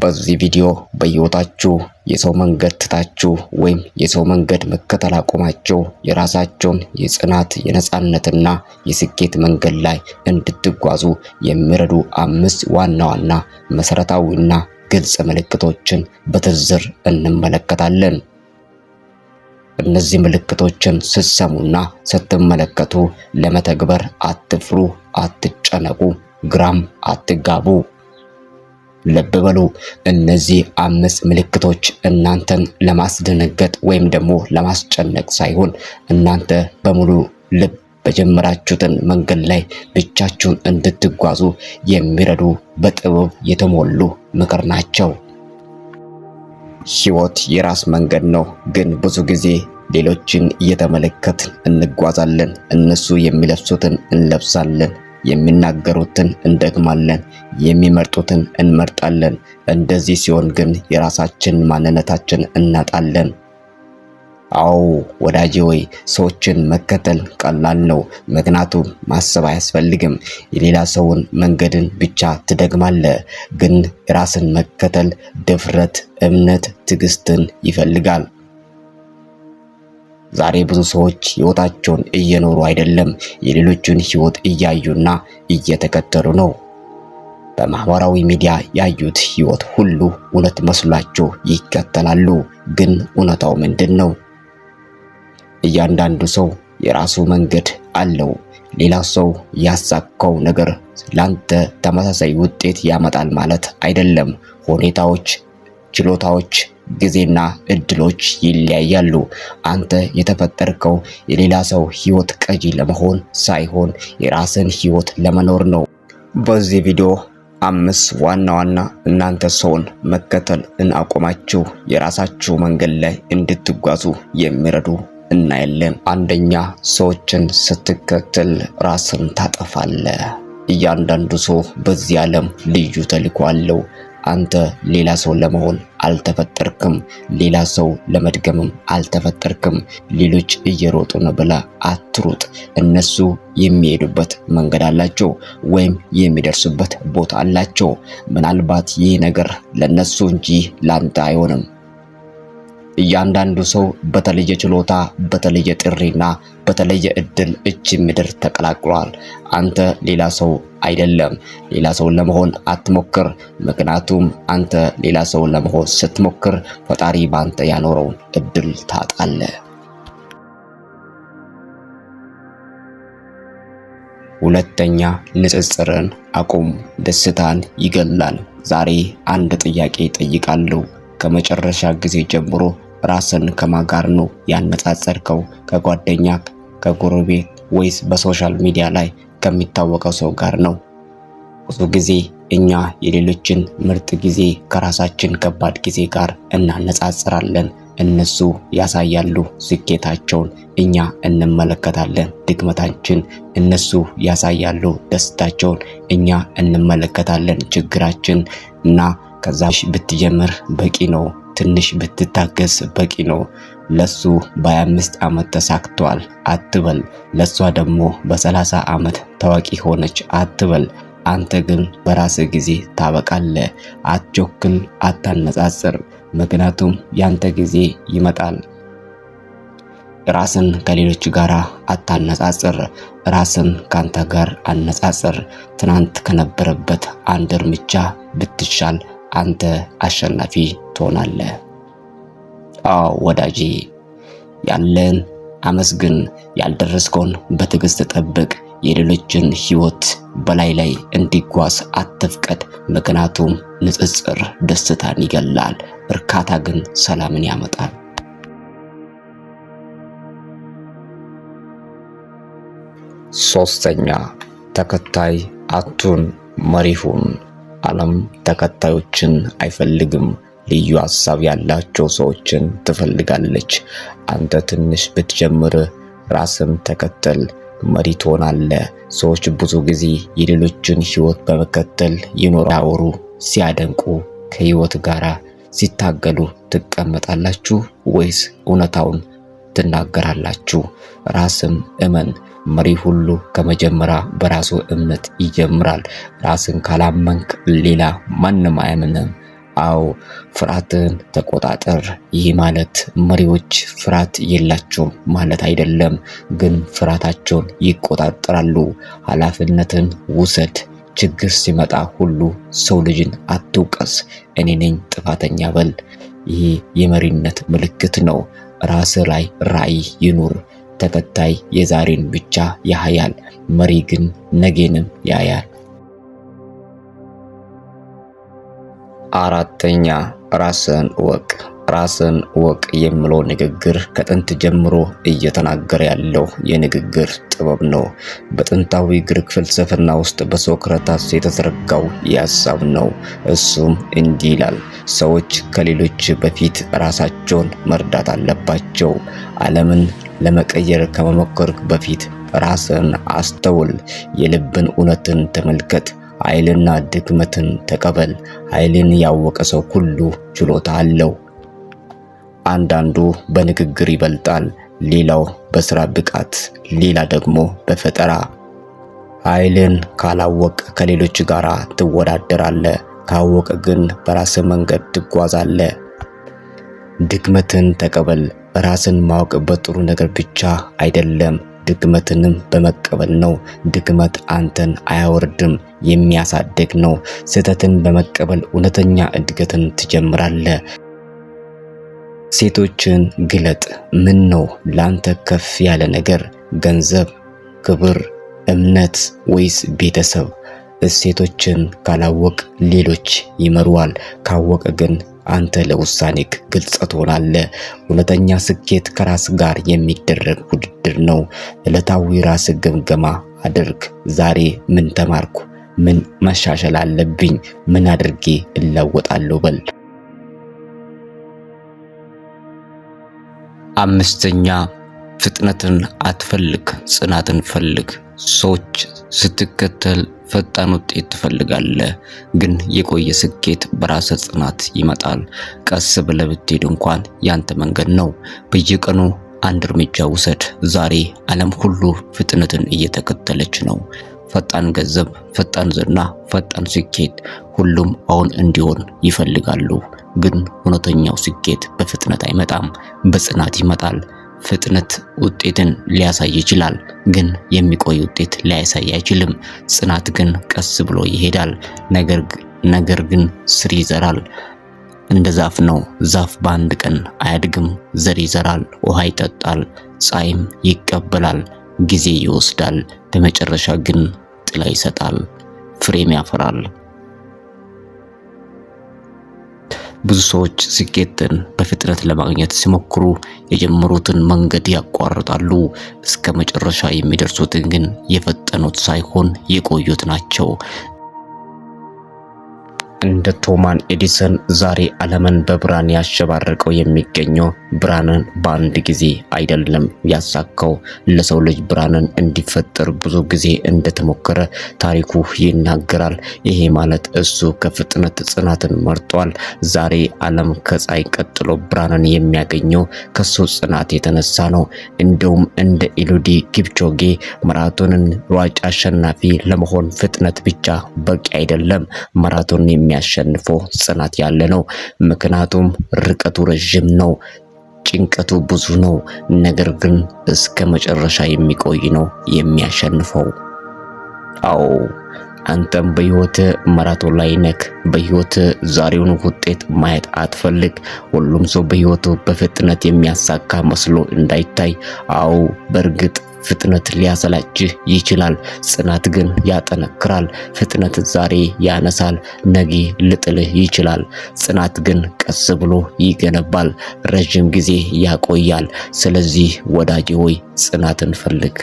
በዚህ ቪዲዮ በህይወታችሁ የሰው መንገድ ትታችሁ ወይም የሰው መንገድ መከተል አቁማችሁ የራሳችሁን የጽናት የነጻነትና የስኬት መንገድ ላይ እንድትጓዙ የሚረዱ 5 ዋና ዋና መሰረታዊና ግልጽ ምልክቶችን በዝርዝር እንመለከታለን። እነዚህ ምልክቶችን ስትሰሙና ስትመለከቱ ለመተግበር አትፍሩ፣ አትጨነቁ፣ ግራም አትጋቡ። ልብ በሉ፣ እነዚህ 5 ምልክቶች እናንተን ለማስደነገጥ ወይም ደግሞ ለማስጨነቅ ሳይሆን እናንተ በሙሉ ልብ በጀመራችሁትን መንገድ ላይ ብቻችሁን እንድትጓዙ የሚረዱ በጥበብ የተሞሉ ምክር ናቸው። ህይወት የራስ መንገድ ነው፣ ግን ብዙ ጊዜ ሌሎችን እየተመለከትን እንጓዛለን። እነሱ የሚለብሱትን እንለብሳለን፣ የሚናገሩትን እንደግማለን፣ የሚመርጡትን እንመርጣለን። እንደዚህ ሲሆን ግን የራሳችን ማንነታችን እናጣለን። አዎ ወዳጄ ወይ ሰዎችን መከተል ቀላል ነው፣ ምክንያቱም ማሰብ አያስፈልግም። የሌላ ሰውን መንገድን ብቻ ትደግማለህ። ግን ራስን መከተል ድፍረት፣ እምነት፣ ትዕግስትን ይፈልጋል። ዛሬ ብዙ ሰዎች ህይወታቸውን እየኖሩ አይደለም፣ የሌሎችን ህይወት እያዩና እየተከተሉ ነው። በማህበራዊ ሚዲያ ያዩት ህይወት ሁሉ እውነት መስሏቸው ይከተላሉ። ግን እውነታው ምንድን ነው? እያንዳንዱ ሰው የራሱ መንገድ አለው። ሌላ ሰው ያሳካው ነገር ላንተ ተመሳሳይ ውጤት ያመጣል ማለት አይደለም። ሁኔታዎች፣ ችሎታዎች፣ ጊዜና እድሎች ይለያያሉ። አንተ የተፈጠርከው የሌላ ሰው ህይወት ቀጂ ለመሆን ሳይሆን የራስን ህይወት ለመኖር ነው። በዚህ ቪዲዮ 5 ዋና ዋና እናንተ ሰውን መከተል አቁማችሁ የራሳችሁ መንገድ ላይ እንድትጓዙ የሚረዱ እናያለን። አንደኛ፣ ሰዎችን ስትከተል ራስን ታጠፋለህ። እያንዳንዱ ሰው በዚህ ዓለም ልዩ ተልዕኮ አለው። አንተ ሌላ ሰው ለመሆን አልተፈጠርክም፣ ሌላ ሰው ለመድገምም አልተፈጠርክም። ሌሎች እየሮጡ ነው ብለህ አትሩጥ። እነሱ የሚሄዱበት መንገድ አላቸው ወይም የሚደርሱበት ቦታ አላቸው። ምናልባት ይህ ነገር ለነሱ እንጂ ላንተ አይሆንም። እያንዳንዱ ሰው በተለየ ችሎታ፣ በተለየ ጥሪና በተለየ እድል እቺ ምድር ተቀላቅሏል። አንተ ሌላ ሰው አይደለም። ሌላ ሰው ለመሆን አትሞክር፣ ምክንያቱም አንተ ሌላ ሰው ለመሆን ስትሞክር ፈጣሪ ባንተ ያኖረውን እድል ታጣለህ። ሁለተኛ፣ ንጽጽርን አቁም። ደስታን ይገላል። ዛሬ አንድ ጥያቄ ጠይቃለሁ። ከመጨረሻ ጊዜ ጀምሮ ራስን ከማጋር ነው ያነጻጸርከው? ከጓደኛ፣ ከጎረቤት ወይስ በሶሻል ሚዲያ ላይ ከሚታወቀው ሰው ጋር ነው? ብዙ ጊዜ እኛ የሌሎችን ምርጥ ጊዜ ከራሳችን ከባድ ጊዜ ጋር እናነጻጽራለን። እነሱ ያሳያሉ ስኬታቸውን፣ እኛ እንመለከታለን ድክመታችን። እነሱ ያሳያሉ ደስታቸውን፣ እኛ እንመለከታለን ችግራችን። እና ከዛሽ ብትጀምር በቂ ነው። ትንሽ ብትታገስ በቂ ነው። ለሱ በ25 ዓመት ተሳክቷል አትበል። ለሷ ደግሞ በ30 ዓመት ታዋቂ ሆነች አትበል። አንተ ግን በራስህ ጊዜ ታበቃለህ። አትቸኩል፣ አታነጻጽር፣ ምክንያቱም ያንተ ጊዜ ይመጣል። ራስን ከሌሎች ጋር አታነጻጽር፣ ራስን ካንተ ጋር አነጻጽር። ትናንት ከነበረበት አንድ እርምጃ ብትሻል አንተ አሸናፊ ትሆናለህ። አዎ ወዳጄ፣ ያለን አመስግን፣ ያልደረስከውን በትዕግስት ጠብቅ። የሌሎችን ህይወት በላይ ላይ እንዲጓዝ አትፍቀድ፣ ምክንያቱም ንጽጽር ደስታን ይገላል፣ እርካታ ግን ሰላምን ያመጣል። ሶስተኛ፣ ተከታይ አቱን መሪ ሁን። ዓለም ተከታዮችን አይፈልግም፣ ልዩ ሐሳብ ያላቸው ሰዎችን ትፈልጋለች። አንተ ትንሽ ብትጀምር ራስን ተከተል፣ መሪ ትሆናለህ። ሰዎች ብዙ ጊዜ የሌሎችን ህይወት በመከተል ይኖራሉ፣ ሲያደንቁ፣ ከህይወት ጋር ሲታገሉ ትቀመጣላችሁ ወይስ እውነታውን ትናገራላችሁ? ራስን እመን። መሪ ሁሉ ከመጀመሪያ በራሱ እምነት ይጀምራል። ራስን ካላመንክ ሌላ ማንም አያምንም። አዎ ፍርሃትን ተቆጣጠር። ይህ ማለት መሪዎች ፍርሃት የላቸውም ማለት አይደለም፣ ግን ፍርሃታቸውን ይቆጣጠራሉ። ኃላፊነትን ውሰድ። ችግር ሲመጣ ሁሉ ሰው ልጅን አትውቀስ። እኔ ነኝ ጥፋተኛ በል። ይህ የመሪነት ምልክት ነው። ራስ ላይ ራዕይ ይኑር። ተከታይ የዛሬን ብቻ ያያል፣ መሪ ግን ነገንም ያያል። አራተኛ ራስን ወቅ። ራስን ወቅ የሚለው ንግግር ከጥንት ጀምሮ እየተናገረ ያለው የንግግር ጥበብ ነው። በጥንታዊ ግሪክ ፍልስፍና ውስጥ በሶክራተስ የተዘረጋው የሐሳብ ነው። እሱም እንዲህ ይላል፣ ሰዎች ከሌሎች በፊት ራሳቸውን መርዳት አለባቸው። ዓለምን ለመቀየር ከመሞከር በፊት ራስን አስተውል። የልብን እውነትን ተመልከት። ኃይልና ድክመትን ተቀበል። ኃይልን ያወቀ ሰው ሁሉ ችሎታ አለው። አንዳንዱ በንግግር ይበልጣል፣ ሌላው በስራ ብቃት፣ ሌላ ደግሞ በፈጠራ። ኃይልን ካላወቅ ከሌሎች ጋር ትወዳደራለህ። ካወቀ ግን በራስ መንገድ ትጓዛለህ። ድክመትን ተቀበል። ራስን ማወቅ በጥሩ ነገር ብቻ አይደለም፣ ድክመትንም በመቀበል ነው። ድክመት አንተን አያወርድም፣ የሚያሳድግ ነው። ስህተትን በመቀበል እውነተኛ እድገትን ትጀምራለህ። ሴቶችን ግለጥ። ምን ነው ላንተ ከፍ ያለ ነገር? ገንዘብ፣ ክብር፣ እምነት ወይስ ቤተሰብ? እሴቶችን ካላወቅ ሌሎች ይመሩዋል። ካወቀ ግን አንተ ለውሳኔክ ግልጽ ትሆናለህ። እውነተኛ ስኬት ከራስ ጋር የሚደረግ ውድድር ነው። ዕለታዊ ራስ ግምገማ አድርግ። ዛሬ ምን ተማርኩ? ምን መሻሻል አለብኝ? ምን አድርጌ እለወጣለሁ በል። አምስተኛ ፍጥነትን አትፈልግ፣ ጽናትን ፈልግ። ሰዎች ስትከተል ፈጣን ውጤት ትፈልጋለህ፣ ግን የቆየ ስኬት በራስ ጽናት ይመጣል። ቀስ ብለህ ብትሄድ እንኳን ያንተ መንገድ ነው። በየቀኑ አንድ እርምጃ ውሰድ። ዛሬ ዓለም ሁሉ ፍጥነትን እየተከተለች ነው። ፈጣን ገንዘብ፣ ፈጣን ዝና፣ ፈጣን ስኬት፣ ሁሉም አሁን እንዲሆን ይፈልጋሉ። ግን እውነተኛው ስኬት በፍጥነት አይመጣም፣ በጽናት ይመጣል። ፍጥነት ውጤትን ሊያሳይ ይችላል፣ ግን የሚቆይ ውጤት ሊያሳይ አይችልም። ጽናት ግን ቀስ ብሎ ይሄዳል፣ ነገር ግን ስር ይዘራል። እንደ ዛፍ ነው። ዛፍ በአንድ ቀን አያድግም። ዘር ይዘራል፣ ውሃ ይጠጣል፣ ፀሐይም ይቀበላል። ጊዜ ይወስዳል፣ በመጨረሻ ግን ጥላ ይሰጣል፣ ፍሬም ያፈራል። ብዙ ሰዎች ስኬትን በፍጥነት ለማግኘት ሲሞክሩ የጀመሩትን መንገድ ያቋርጣሉ። እስከ መጨረሻ የሚደርሱት ግን የፈጠኑት ሳይሆን የቆዩት ናቸው። እንደ ቶማስ ኤዲሰን ዛሬ ዓለምን በብርሃን ያሸባረቀው የሚገኘው ብርሃንን በአንድ ጊዜ አይደለም ያሳካው። ለሰው ልጅ ብርሃንን እንዲፈጠር ብዙ ጊዜ እንደተሞከረ ታሪኩ ይናገራል። ይሄ ማለት እሱ ከፍጥነት ጽናትን መርጧል። ዛሬ ዓለም ከፀሐይ ቀጥሎ ብርሃንን የሚያገኘው ከሱ ጽናት የተነሳ ነው። እንደውም እንደ ኤሉድ ኪፕቾጌ ማራቶንን ሯጭ አሸናፊ ለመሆን ፍጥነት ብቻ በቂ አይደለም። ማራቶን የሚያሸንፈው ጽናት ያለ ነው። ምክንያቱም ርቀቱ ረጅም ነው፣ ጭንቀቱ ብዙ ነው። ነገር ግን እስከ መጨረሻ የሚቆይ ነው የሚያሸንፈው። አዎ አንተም በህይወት ማራቶን ላይ ነክ። በህይወት ዛሬውን ውጤት ማየት አትፈልግ። ሁሉም ሰው በህይወቱ በፍጥነት የሚያሳካ መስሎ እንዳይታይ። አዎ በእርግጥ ፍጥነት ሊያሰላችህ ይችላል፣ ጽናት ግን ያጠነክራል። ፍጥነት ዛሬ ያነሳል፣ ነገ ልጥልህ ይችላል። ጽናት ግን ቀስ ብሎ ይገነባል፣ ረጅም ጊዜ ያቆያል። ስለዚህ ወዳጄ ሆይ ጽናትን ፈልግ።